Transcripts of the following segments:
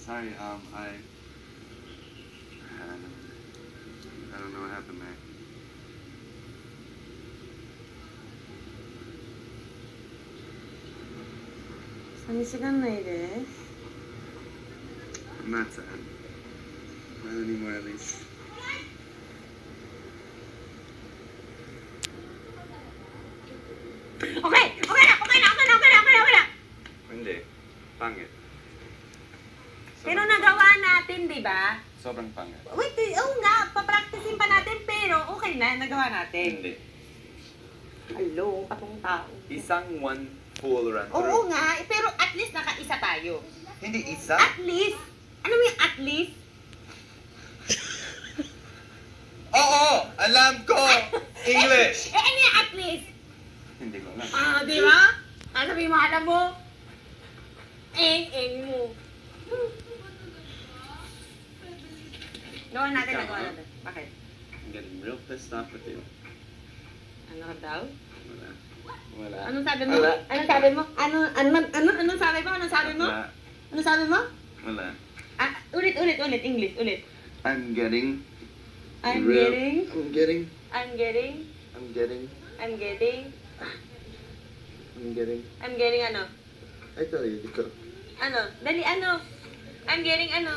Sorry, I don't know what happened there. I'm not sad. Not anymore, at least. Okay! Okay na! Hindi. Pangit. Pero nagawa natin, di ba? Sobrang pangit. Wait, oo nga, papracticein pa natin, pero okay na, nagawa natin. Hindi. Hello, katong tao. Isang one full run Oo through. nga, pero at least nakaisa tayo. Hindi isa? At least? Ano mo yung at least? Oo! Alam ko! English! Ano yung at least? Hindi ko alam. Ah, di ba? Sabi mo, alam mo? Mo. Gawa natin. Bakit? I'm getting real pissed off with you. Ano daw? Wala. Anong sabi mo? Wala. Anong sabi mo? Anong sabi mo? Anong sabi mo? Wala. Anong sabi mo? Wala. Ah, ulit. English, ulit. I'm getting... I'm real- getting. I'm getting... I'm getting. I'm getting... I'm getting ano? I tell you, di ko. Ano? Dali, ano? I'm getting ano?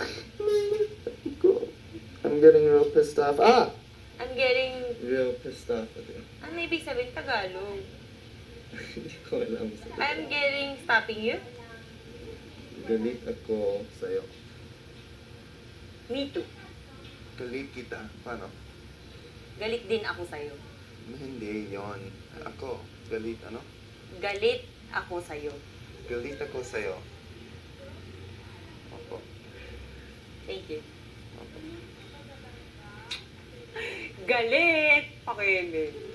I'm getting real pissed off. Ah! I'm getting... Real pissed off with you. Ano ibig sabihin Tagalog? Hindi ko alam sa I'm getting stopping you? Galit ako sa'yo. Me too. Galit kita. Paano? Galit din ako sa'yo. Hindi, yon. Ako. Galit ano? Galit ako sa'yo. Galit ako sa'yo. Opo. Thank you. Opo. Galit! Pakinggan.